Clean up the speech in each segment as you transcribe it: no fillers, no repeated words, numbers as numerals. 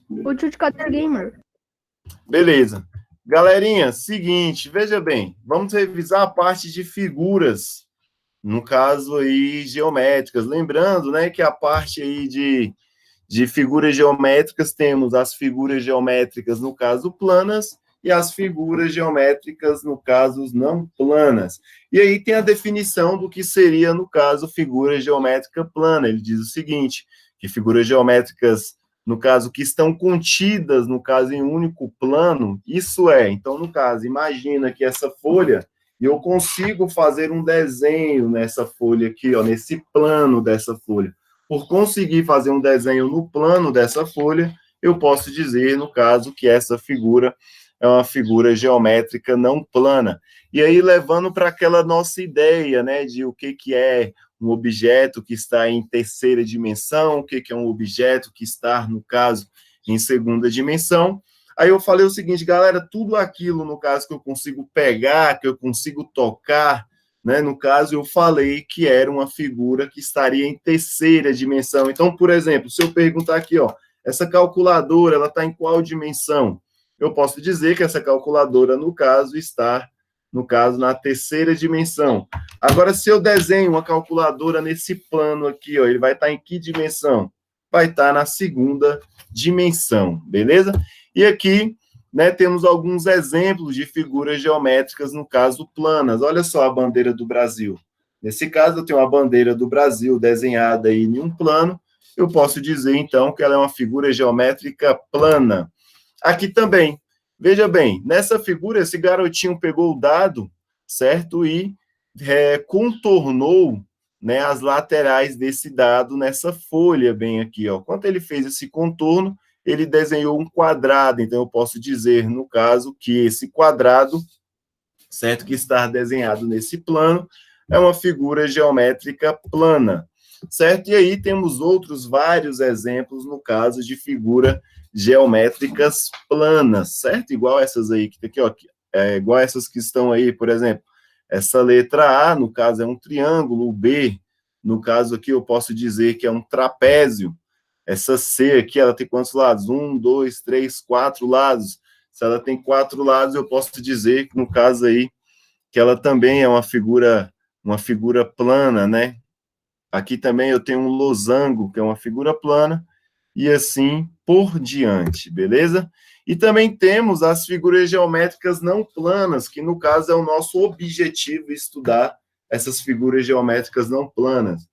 O tio de Cadeira Gamer. Beleza. Galerinha, seguinte, veja bem, vamos revisar a parte de figuras, no caso aí, geométricas. Lembrando, né, que a parte aí de figuras geométricas, temos as figuras geométricas, no caso, planas, e as figuras geométricas, no caso, não planas. E aí tem a definição do que seria, no caso, figura geométrica plana. Ele diz o seguinte, que figuras geométricas, no caso, que estão contidas, no caso, em um único plano, isso é, então, no caso, imagina que essa folha, eu consigo fazer um desenho nessa folha aqui, ó, nesse plano dessa folha. Por conseguir fazer um desenho no plano dessa folha, eu posso dizer, no caso, que essa figura é uma figura geométrica não plana. E aí, levando para aquela nossa ideia, né, de o que é um objeto que está em terceira dimensão, o que é um objeto que está, no caso, em segunda dimensão. Aí eu falei o seguinte, galera, tudo aquilo, no caso, que eu consigo pegar, que eu consigo tocar, né? No caso, eu falei que era uma figura que estaria em terceira dimensão. Então, por exemplo, se eu perguntar aqui, ó, essa calculadora, ela está em qual dimensão? Eu posso dizer que essa calculadora, no caso, está, no caso, na terceira dimensão. Agora, se eu desenho uma calculadora nesse plano aqui, ó, ele vai estar em que dimensão? Vai estar na segunda dimensão, beleza? E aqui, né, temos alguns exemplos de figuras geométricas, no caso, planas. Olha só a bandeira do Brasil. Nesse caso, eu tenho a bandeira do Brasil desenhada aí em um plano. Eu posso dizer, então, que ela é uma figura geométrica plana. Aqui também. Veja bem, nessa figura, esse garotinho pegou o dado, certo? E contornou, né, as laterais desse dado nessa folha bem aqui, ó. Quando ele fez esse contorno, ele desenhou um quadrado. Então, eu posso dizer, no caso, que esse quadrado, certo, que está desenhado nesse plano, é uma figura geométrica plana, certo? E aí temos outros vários exemplos, no caso, de figura geométricas planas, certo? Igual essas aí, que aqui, ó, igual essas que estão aí, por exemplo, essa letra A, no caso, é um triângulo, o B, no caso aqui, eu posso dizer que é um trapézio. Essa C aqui, ela tem quantos lados? 1, 2, 3, 4 lados. Se ela tem 4 lados, eu posso dizer que, no caso aí, que ela também é uma figura plana, né? Aqui também eu tenho um losango, que é uma figura plana, e assim por diante, beleza? E também temos as figuras geométricas não planas, que no caso é o nosso objetivo estudar essas figuras geométricas não planas.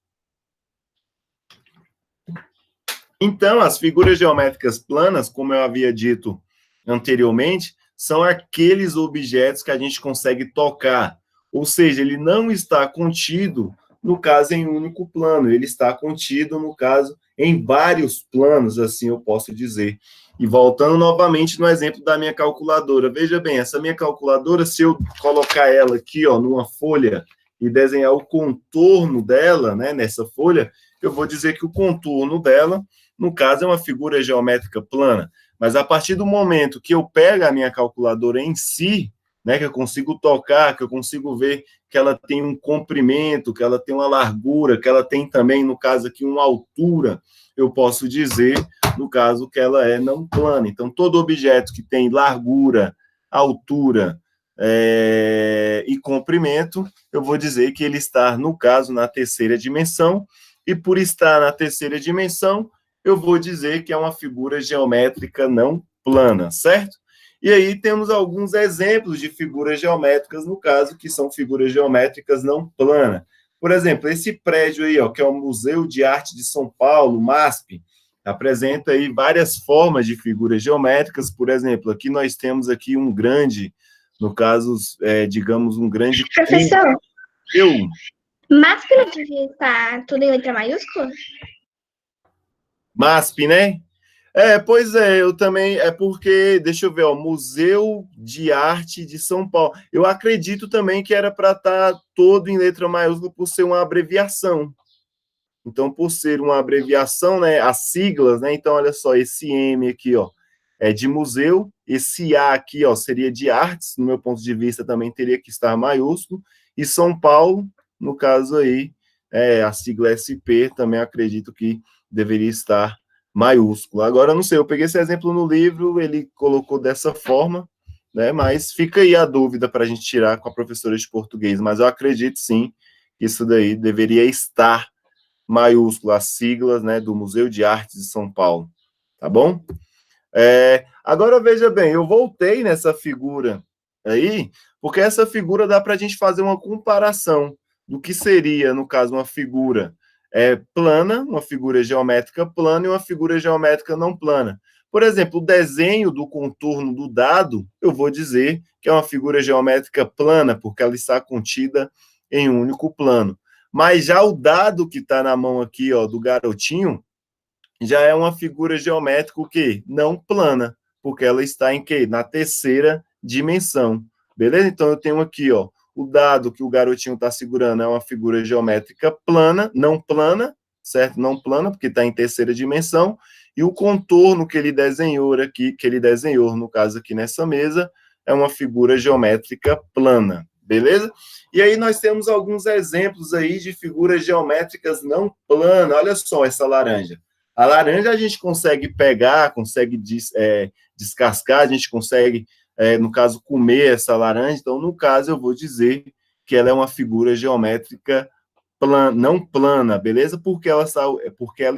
Então, as figuras geométricas planas, como eu havia dito anteriormente, são aqueles objetos que a gente consegue tocar, ou seja, ele não está contido, no caso, em um único plano, ele está contido, no caso, em vários planos, assim eu posso dizer. E voltando novamente no exemplo da minha calculadora, veja bem, essa minha calculadora, se eu colocar ela aqui, ó, numa folha e desenhar o contorno dela, né, nessa folha, eu vou dizer que o contorno dela, no caso, é uma figura geométrica plana, mas a partir do momento que eu pego a minha calculadora em si, né, que eu consigo tocar, que eu consigo ver que ela tem um comprimento, que ela tem uma largura, que ela tem também, no caso aqui, uma altura, eu posso dizer, no caso, que ela é não plana. Então, todo objeto que tem largura, altura e comprimento, eu vou dizer que ele está, no caso, na terceira dimensão, e por estar na terceira dimensão, eu vou dizer que é uma figura geométrica não plana, certo? E aí temos alguns exemplos de figuras geométricas, no caso, que são figuras geométricas não planas. Por exemplo, esse prédio aí, ó, que é o Museu de Arte de São Paulo, MASP, apresenta aí várias formas de figuras geométricas. Por exemplo, aqui nós temos aqui um grande, no caso, digamos, um grande... Professor, eu MASP não devia estar tudo em letra maiúscula? MASP, né? Pois é, eu também, porque, deixa eu ver, ó, Museu de Arte de São Paulo. Eu acredito também que era para estar todo em letra maiúscula por ser uma abreviação. Então, por ser uma abreviação, né, as siglas, né, então, olha só, esse M aqui, ó, é de museu, esse A aqui, ó, seria de artes, no meu ponto de vista também teria que estar maiúsculo, e São Paulo, no caso aí, a sigla SP, também acredito que deveria estar maiúsculo. Agora, não sei, eu peguei esse exemplo no livro, ele colocou dessa forma, né? Mas fica aí a dúvida para a gente tirar com a professora de português, mas eu acredito sim que isso daí deveria estar maiúsculo, as siglas, né, do Museu de Artes de São Paulo, tá bom? Agora, veja bem, eu voltei nessa figura aí, porque essa figura dá para a gente fazer uma comparação do que seria, no caso, uma figura plana, uma figura geométrica plana e uma figura geométrica não plana. Por exemplo, o desenho do contorno do dado, eu vou dizer que é uma figura geométrica plana, porque ela está contida em um único plano. Mas já o dado que está na mão aqui, ó, do garotinho, já é uma figura geométrica o quê? Não plana, porque ela está em quê? Na terceira dimensão. Beleza? Então eu tenho aqui, ó, o dado que o garotinho está segurando é uma figura geométrica plana, não plana, certo? Não plana, porque está em terceira dimensão, e o contorno que ele desenhou aqui, no caso aqui nessa mesa, é uma figura geométrica plana, beleza? E aí nós temos alguns exemplos aí de figuras geométricas não planas. Olha só essa laranja. A laranja a gente consegue pegar, consegue descascar, a gente consegue, no caso, comer essa laranja. Então, no caso, eu vou dizer que ela é uma figura geométrica não plana, beleza? Porque ela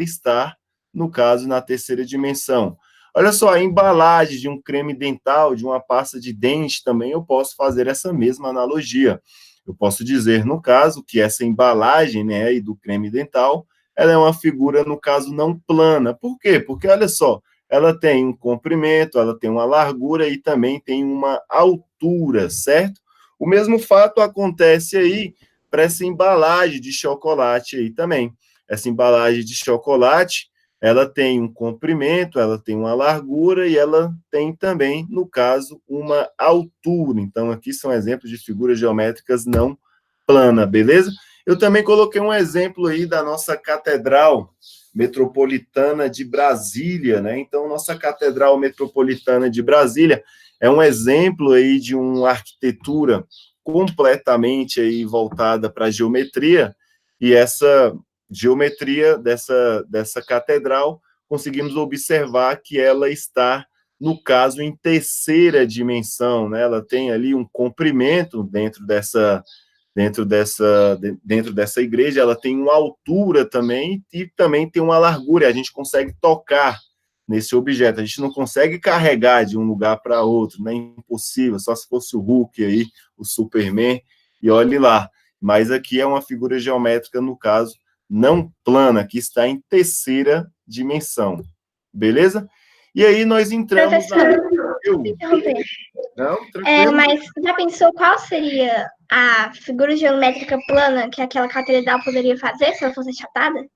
está, no caso, na terceira dimensão. Olha só, a embalagem de um creme dental, de uma pasta de dente, também eu posso fazer essa mesma analogia. Eu posso dizer, no caso, que essa embalagem, né, do creme dental, ela é uma figura, no caso, não plana. Por quê? Porque, olha só, ela tem um comprimento, ela tem uma largura e também tem uma altura, certo? O mesmo fato acontece aí para essa embalagem de chocolate aí também. Essa embalagem de chocolate, ela tem um comprimento, ela tem uma largura e ela tem também, no caso, uma altura. Então, aqui são exemplos de figuras geométricas não plana, beleza? Eu também coloquei um exemplo aí da nossa Catedral Metropolitana de Brasília, né? Então, nossa Catedral Metropolitana de Brasília é um exemplo aí de uma arquitetura completamente aí voltada para a geometria, e essa geometria dessa catedral, conseguimos observar que ela está, no caso, em terceira dimensão, né? Ela tem ali um comprimento dentro dessa igreja, ela tem uma altura também e também tem uma largura, a gente consegue tocar nesse objeto, a gente não consegue carregar de um lugar para outro, né? Impossível, só se fosse o Hulk aí, o Superman, e olhe lá. Mas aqui é uma figura geométrica, no caso, não plana, que está em terceira dimensão. Beleza? E aí nós entramos Não, mas já pensou qual seria a figura geométrica plana que aquela catedral poderia fazer se ela fosse achatada?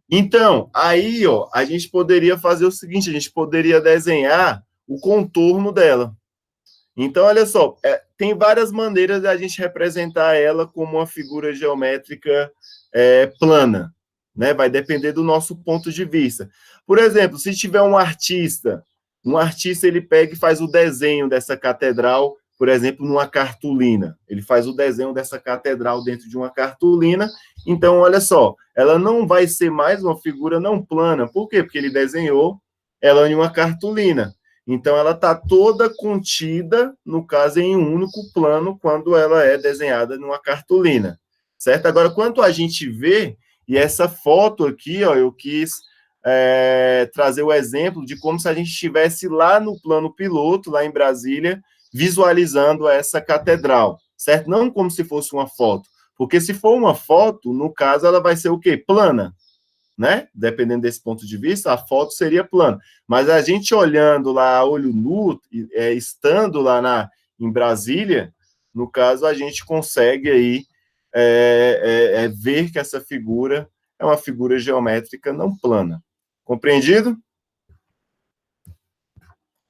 Então, aí, ó, a gente poderia fazer o seguinte, a gente poderia desenhar o contorno dela. Então, olha só, tem várias maneiras de a gente representar ela como uma figura geométrica plana, né? Vai depender do nosso ponto de vista. Por exemplo, se tiver um artista ele pega e faz o desenho dessa catedral, por exemplo, numa cartolina. Ele faz o desenho dessa catedral dentro de uma cartolina. Então, olha só, ela não vai ser mais uma figura não plana. Por quê? Porque ele desenhou ela em uma cartolina. Então, ela está toda contida, no caso, em um único plano, quando ela é desenhada numa cartolina, certo? Agora, quanto a gente vê, e essa foto aqui, ó, eu quis trazer o exemplo de como se a gente estivesse lá no plano piloto, lá em Brasília, visualizando essa catedral, certo? Não como se fosse uma foto, porque se for uma foto, no caso, ela vai ser o quê? Plana, né? Dependendo desse ponto de vista, a foto seria plana. Mas a gente olhando lá a olho nu, estando lá em Brasília, no caso, a gente consegue aí ver que essa figura é uma figura geométrica não plana. Compreendido?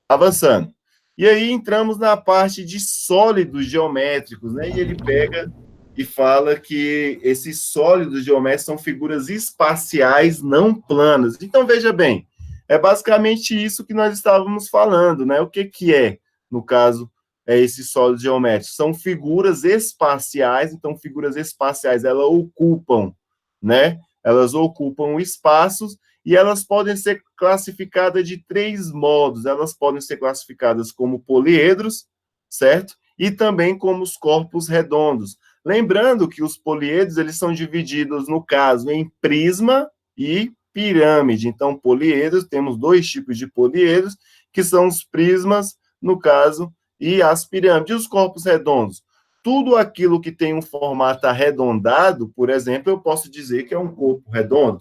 Avançando. E aí entramos na parte de sólidos geométricos, né? E ele pega e fala que esses sólidos geométricos são figuras espaciais não planas. Então, veja bem, é basicamente isso que nós estávamos falando, né? O que é, no caso, esses sólidos geométricos? São figuras espaciais, então figuras espaciais, elas ocupam, né? Elas ocupam espaços e elas podem ser classificadas de 3 modos. Elas podem ser classificadas como poliedros, certo? E também como os corpos redondos. Lembrando que os poliedros, eles são divididos, no caso, em prisma e pirâmide. Então, poliedros, temos 2 tipos de poliedros, que são os prismas, no caso, e as pirâmides. E os corpos redondos? Tudo aquilo que tem um formato arredondado, por exemplo, eu posso dizer que é um corpo redondo.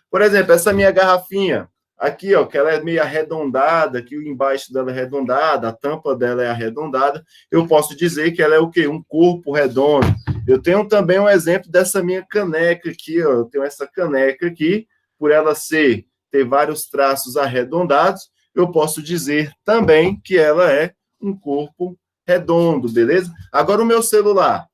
Por exemplo, essa minha garrafinha, aqui, ó, que ela é meio arredondada, aqui embaixo dela é arredondada, a tampa dela é arredondada, eu posso dizer que ela é o quê? Um corpo redondo. Eu tenho também um exemplo dessa minha caneca aqui, ó, eu tenho essa caneca aqui, por ela ter vários traços arredondados, eu posso dizer também que ela é um corpo redondo, beleza? Agora o meu celular,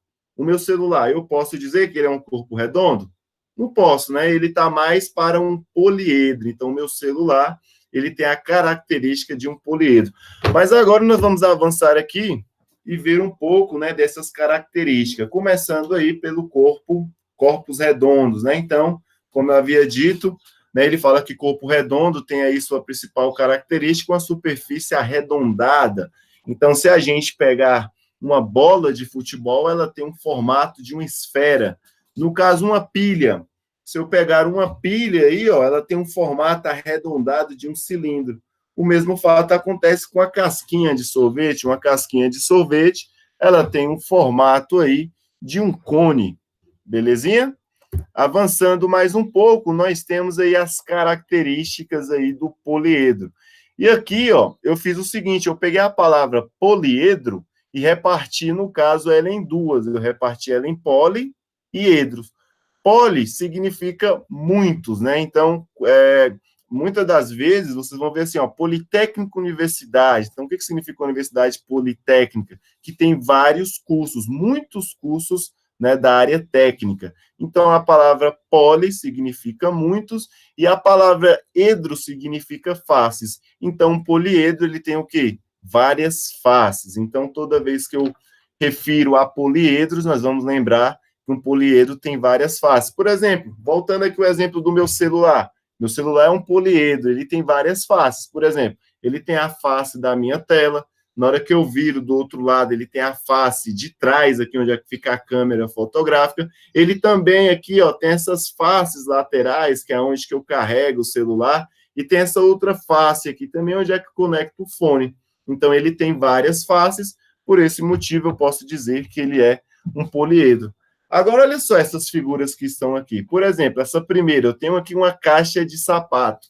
eu posso dizer que ele é um corpo redondo? Não posso, né? Ele está mais para um poliedro. Então, o meu celular, ele tem a característica de um poliedro. Mas agora nós vamos avançar aqui e ver um pouco, né, dessas características, começando aí pelo corpos redondos, né? Então, como eu havia dito, né, ele fala que corpo redondo tem aí sua principal característica, uma superfície arredondada. Então, se a gente pegar uma bola de futebol, ela tem um formato de uma esfera. No caso, uma pilha, se eu pegar uma pilha aí, ó, ela tem um formato arredondado de um cilindro. O mesmo fato acontece com a casquinha de sorvete. Uma casquinha de sorvete, ela tem um formato aí de um cone. Belezinha? Avançando mais um pouco, nós temos aí as características aí do poliedro. E aqui, ó, eu fiz o seguinte, eu peguei a palavra poliedro e reparti, no caso, ela em 2. Eu reparti ela em poli e edros. Poli significa muitos, né? Então, muitas das vezes, vocês vão ver assim, ó, Politécnico Universidade. Então, o que significa Universidade Politécnica? Que tem vários cursos, muitos cursos, né, da área técnica. Então, a palavra poli significa muitos e a palavra edro significa faces. Então, um poliedro, ele tem o quê? Várias faces. Então, toda vez que eu refiro a poliedros, nós vamos lembrar que um poliedro tem várias faces. Por exemplo, voltando aqui o exemplo do meu celular. Meu celular é um poliedro, ele tem várias faces. Por exemplo, ele tem a face da minha tela. Na hora que eu viro do outro lado, ele tem a face de trás, aqui onde é que fica a câmera fotográfica. Ele também aqui, ó, tem essas faces laterais, que é onde que eu carrego o celular, e tem essa outra face aqui também, onde é que eu conecto o fone. Então, ele tem várias faces, por esse motivo eu posso dizer que ele é um poliedro. Agora, olha só essas figuras que estão aqui. Por exemplo, essa primeira, eu tenho aqui uma caixa de sapato.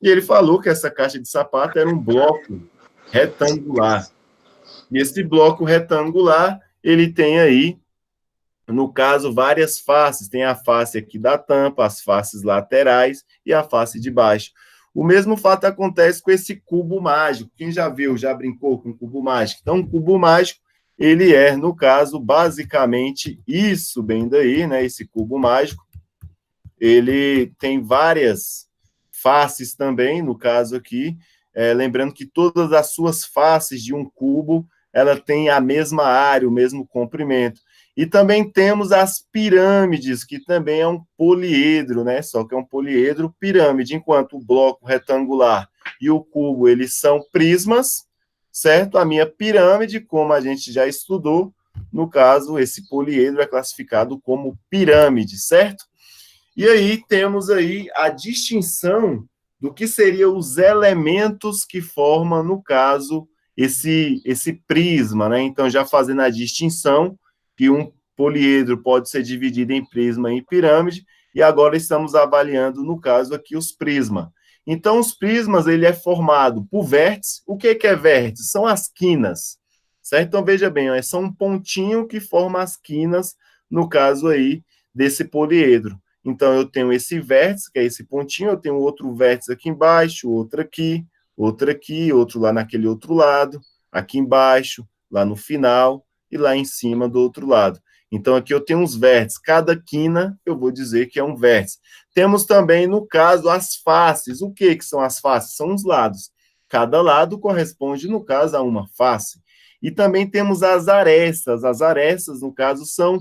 E ele falou que essa caixa de sapato era um bloco retangular. E esse bloco retangular, ele tem aí, no caso, várias faces. Tem a face aqui da tampa, as faces laterais e a face de baixo. O mesmo fato acontece com esse cubo mágico. Quem já viu, já brincou com o cubo mágico? Então, o cubo mágico, ele é, no caso, basicamente isso bem daí, né? Esse cubo mágico. Ele tem várias faces também, no caso aqui. Lembrando que todas as suas faces de um cubo, ela tem a mesma área, o mesmo comprimento. E também temos as pirâmides, que também é um poliedro, né? Só que é um poliedro pirâmide, enquanto o bloco retangular e o cubo, eles são prismas, certo? A minha pirâmide, como a gente já estudou, no caso, esse poliedro é classificado como pirâmide, certo? E aí temos aí a distinção do que seriam os elementos que formam, no caso, esse prisma, né? Então, já fazendo a distinção, que um poliedro pode ser dividido em prisma e pirâmide, e agora estamos avaliando, no caso aqui, os prismas. Então, os prismas, ele é formado por vértices. O que é vértice? São as quinas, certo? Então, veja bem, ó, são um pontinho que forma as quinas, no caso aí, desse poliedro. Então, eu tenho esse vértice, que é esse pontinho, eu tenho outro vértice aqui embaixo, outro aqui, outro lá naquele outro lado, aqui embaixo, lá no final, e lá em cima do outro lado. Então, aqui eu tenho uns vértices. Cada quina, eu vou dizer que é um vértice. Temos também, no caso, as faces. O que são as faces? São os lados. Cada lado corresponde, no caso, a uma face. E também temos as arestas. As arestas, no caso, são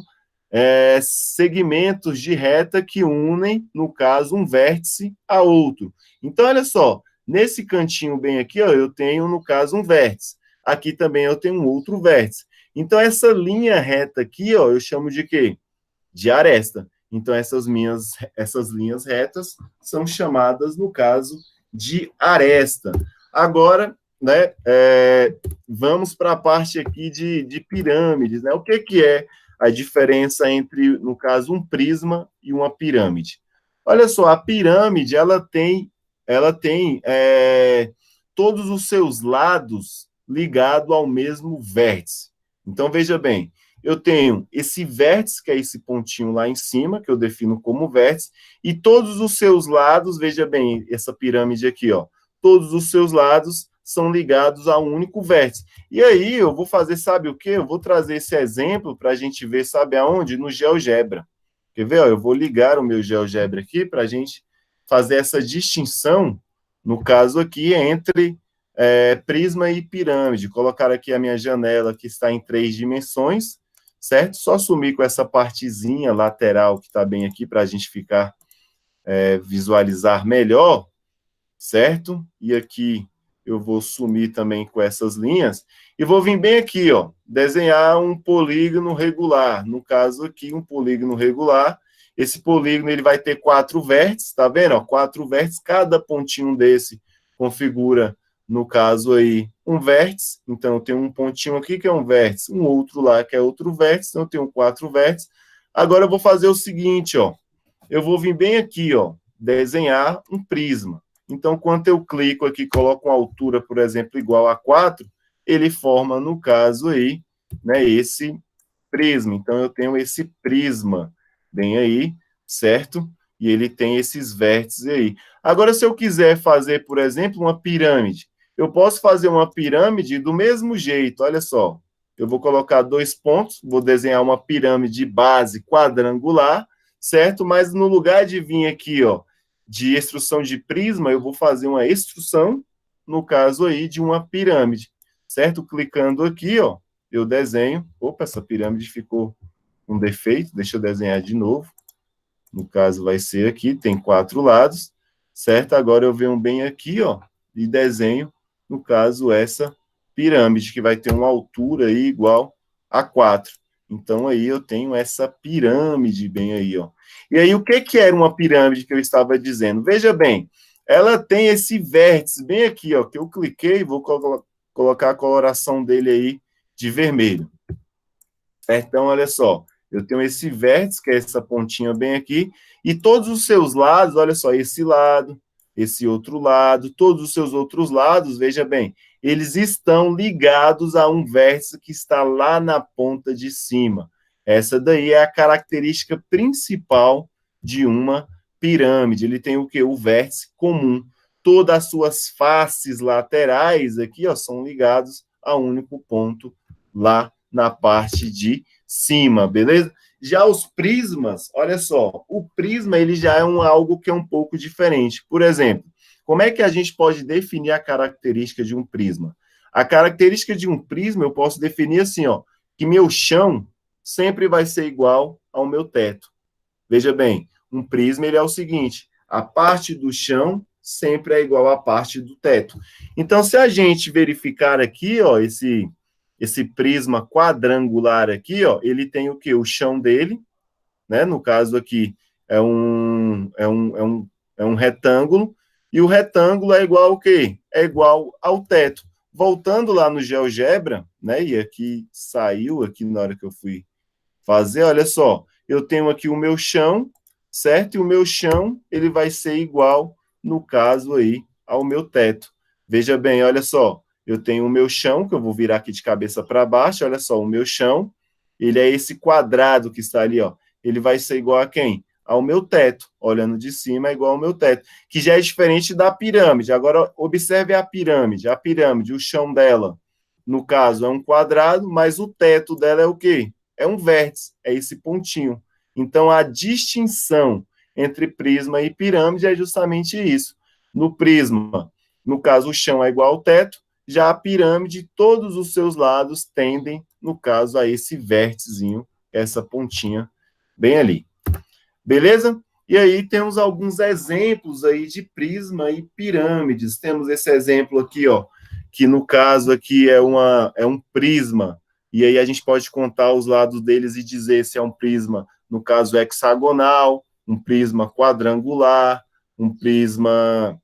segmentos de reta que unem, no caso, um vértice a outro. Então, olha só, nesse cantinho bem aqui, ó, eu tenho, no caso, um vértice. Aqui também eu tenho um outro vértice. Então, essa linha reta aqui, ó, eu chamo de quê? De aresta. Então, essas linhas retas são chamadas, no caso, de aresta. Agora, né, vamos para a parte aqui de pirâmides, né? O que é a diferença entre, no caso, um prisma e uma pirâmide? Olha só, a pirâmide, ela tem todos os seus lados ligados ao mesmo vértice. Então, veja bem, eu tenho esse vértice, que é esse pontinho lá em cima, que eu defino como vértice, e todos os seus lados, veja bem, essa pirâmide aqui, ó, todos os seus lados são ligados a um único vértice. E aí, eu vou fazer, sabe o quê? Eu vou trazer esse exemplo para a gente ver, sabe aonde? No GeoGebra. Quer ver? Ó, eu vou ligar o meu GeoGebra aqui para a gente fazer essa distinção, no caso aqui, entre prisma e pirâmide. Colocar aqui a minha janela, que está em 3 dimensões, certo? Só sumir com essa partezinha lateral que está bem aqui, para a gente visualizar melhor, certo? E aqui eu vou sumir também com essas linhas, e vou vir bem aqui, ó, desenhar um polígono regular. No caso aqui, um polígono regular. Esse polígono ele vai ter 4 vértices, tá vendo? Ó, 4 vértices, cada pontinho desse configura, no caso aí, um vértice. Então, eu tenho um pontinho aqui que é um vértice, um outro lá que é outro vértice, então eu tenho 4 vértices. Agora eu vou fazer o seguinte, ó, eu vou vir bem aqui, ó, desenhar um prisma. Então, quando eu clico aqui, coloco uma altura, por exemplo, igual a 4, ele forma, no caso aí, né, esse prisma. Então, eu tenho esse prisma bem aí, certo? E ele tem esses vértices aí. Agora, se eu quiser fazer, por exemplo, uma pirâmide, eu posso fazer uma pirâmide do mesmo jeito, olha só. Eu vou colocar 2 pontos, vou desenhar uma pirâmide de base quadrangular, certo? Mas no lugar de vir aqui, ó, de extrução de prisma, eu vou fazer uma extrução, no caso aí, de uma pirâmide, certo? Clicando aqui, ó, eu desenho. Opa, essa pirâmide ficou um defeito, deixa eu desenhar de novo. No caso, vai ser aqui, tem 4 lados, certo? Agora eu venho bem aqui, ó, e desenho, no caso, essa pirâmide, que vai ter uma altura aí igual a 4. Então, aí eu tenho essa pirâmide bem aí, ó. E aí, o que era uma pirâmide que eu estava dizendo? Veja bem, ela tem esse vértice bem aqui, ó, que eu cliquei, vou colocar a coloração dele aí de vermelho. Então, olha só, eu tenho esse vértice, que é essa pontinha bem aqui, e todos os seus lados, olha só, esse lado, esse outro lado, todos os seus outros lados, veja bem, eles estão ligados a um vértice que está lá na ponta de cima. Essa daí é a característica principal de uma pirâmide. Ele tem o quê? O vértice comum. Todas as suas faces laterais aqui, ó, são ligados a um único ponto lá na parte de cima, beleza? Já os prismas, olha só, o prisma ele já é algo que é um pouco diferente. Por exemplo, como é que a gente pode definir a característica de um prisma? A característica de um prisma eu posso definir assim, ó, que meu chão sempre vai ser igual ao meu teto. Veja bem, um prisma ele é o seguinte, a parte do chão sempre é igual à parte do teto. Então, se a gente verificar aqui, ó, esse prisma quadrangular aqui, ó, ele tem o quê? O chão dele, né? No caso aqui é um retângulo, e o retângulo é igual ao quê? É igual ao teto. Voltando lá no GeoGebra, né? E aqui saiu, aqui na hora que eu fui fazer, olha só, eu tenho aqui o meu chão, certo? E o meu chão, ele vai ser igual, no caso aí, ao meu teto. Veja bem, olha só, eu tenho o meu chão, que eu vou virar aqui de cabeça para baixo, olha só, o meu chão, ele é esse quadrado que está ali, ó, ele vai ser igual a quem? Ao meu teto, olhando de cima é igual ao meu teto, que já é diferente da pirâmide. Agora, observe a pirâmide, o chão dela, no caso, é um quadrado, mas o teto dela é o quê? É um vértice, é esse pontinho. Então, a distinção entre prisma e pirâmide é justamente isso. No prisma, no caso, o chão é igual ao teto, já a pirâmide, todos os seus lados tendem, no caso, a esse vérticezinho, essa pontinha bem ali. Beleza? E aí temos alguns exemplos aí de prisma e pirâmides. Temos esse exemplo aqui, ó, que no caso aqui é um prisma, e aí a gente pode contar os lados deles e dizer se é um prisma, no caso, hexagonal, um prisma quadrangular, um prisma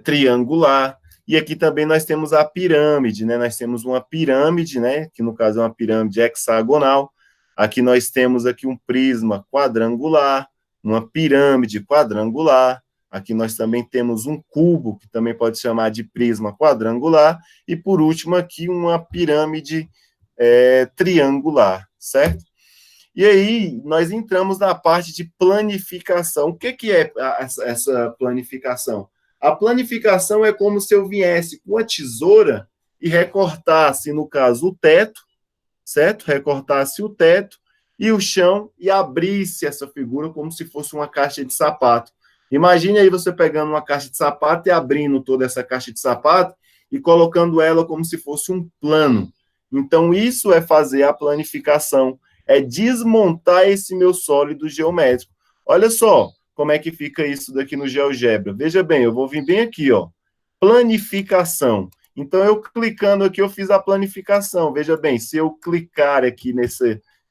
triangular. E aqui também nós temos a pirâmide, né? Nós temos uma pirâmide, né? Que no caso é uma pirâmide hexagonal. Aqui nós temos aqui um prisma quadrangular, uma pirâmide quadrangular. Aqui nós também temos um cubo, que também pode chamar de prisma quadrangular. E por último aqui uma pirâmide triangular, certo? E aí nós entramos na parte de planificação. O que é essa planificação? A planificação é como se eu viesse com a tesoura e recortasse, no caso, o teto, certo? Recortasse o teto e o chão e abrisse essa figura como se fosse uma caixa de sapato. Imagine aí você pegando uma caixa de sapato e abrindo toda essa caixa de sapato e colocando ela como se fosse um plano. Então, isso é fazer a planificação, é desmontar esse meu sólido geométrico. Olha só como é que fica isso daqui no GeoGebra. Veja bem, eu vou vir bem aqui, ó. Planificação. Então, eu clicando aqui, eu fiz a planificação. Veja bem, se eu clicar aqui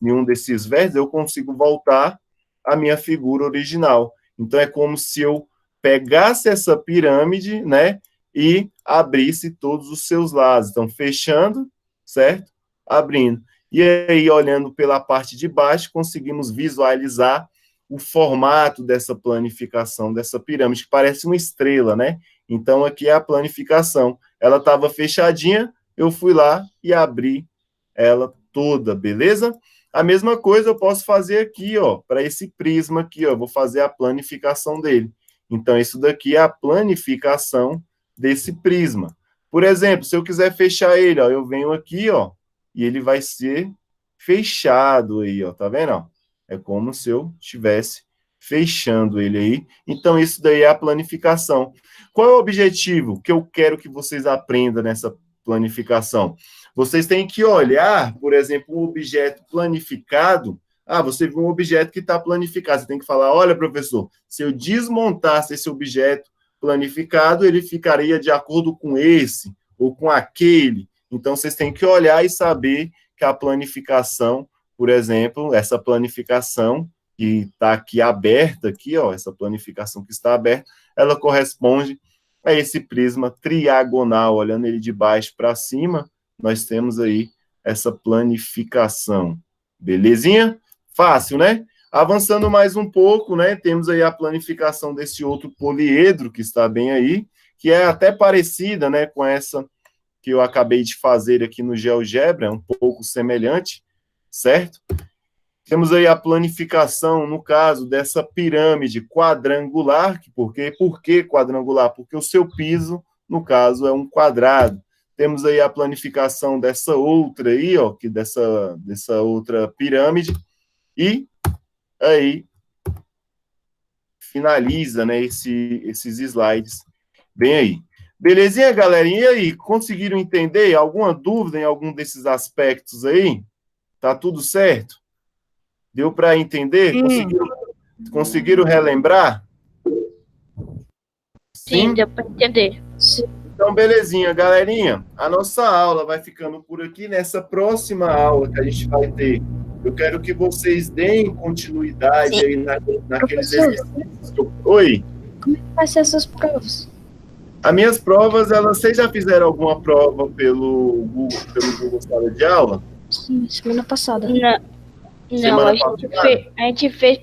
em um desses vértices, eu consigo voltar à minha figura original. Então, é como se eu pegasse essa pirâmide, né, e abrisse todos os seus lados. Então, fechando, certo? Abrindo. E aí, olhando pela parte de baixo, conseguimos visualizar o formato dessa planificação, dessa pirâmide, que parece uma estrela, né? Então, aqui é a planificação. Ela estava fechadinha, eu fui lá e abri ela toda, beleza? A mesma coisa eu posso fazer aqui, ó, para esse prisma aqui, ó, eu vou fazer a planificação dele. Então, isso daqui é a planificação desse prisma. Por exemplo, se eu quiser fechar ele, ó, eu venho aqui, ó, e ele vai ser fechado aí, ó, tá vendo? Ó? É como se eu estivesse fechando ele aí. Então, isso daí é a planificação. Qual é o objetivo que eu quero que vocês aprendam nessa planificação? Vocês têm que olhar, por exemplo, um objeto planificado. Ah, você viu um objeto que está planificado. Você tem que falar, olha, professor, se eu desmontasse esse objeto planificado, ele ficaria de acordo com esse ou com aquele. Então, vocês têm que olhar e saber que a planificação, por exemplo, essa planificação que está aqui aberta, aqui, ó, essa planificação que está aberta, ela corresponde a esse prisma triagonal, olhando ele de baixo para cima, nós temos aí essa planificação. Belezinha? Fácil, né? Avançando mais um pouco, né, temos aí a planificação desse outro poliedro que está bem aí, que é até parecida, né, com essa que eu acabei de fazer aqui no GeoGebra, é um pouco semelhante, certo? Temos aí a planificação, no caso, dessa pirâmide quadrangular. Por que quadrangular? Porque o seu piso, no caso, é um quadrado. Temos aí a planificação dessa outra aí, ó, que dessa outra pirâmide, e aí finaliza, né, esses slides bem aí. Belezinha, galerinha? E aí, conseguiram entender? Alguma dúvida em algum desses aspectos aí? Tá tudo certo? Deu para entender? Conseguiram relembrar? Sim, deu para entender. Sim. Então, belezinha, galerinha. A nossa aula vai ficando por aqui. Nessa próxima aula que a gente vai ter, eu quero que vocês deem continuidade aí naqueles exercícios. Oi? Como é que vai ser essas provas? As minhas provas, vocês já fizeram alguma prova pelo Google Sala de Aula? Sim, semana passada. Não, a gente fez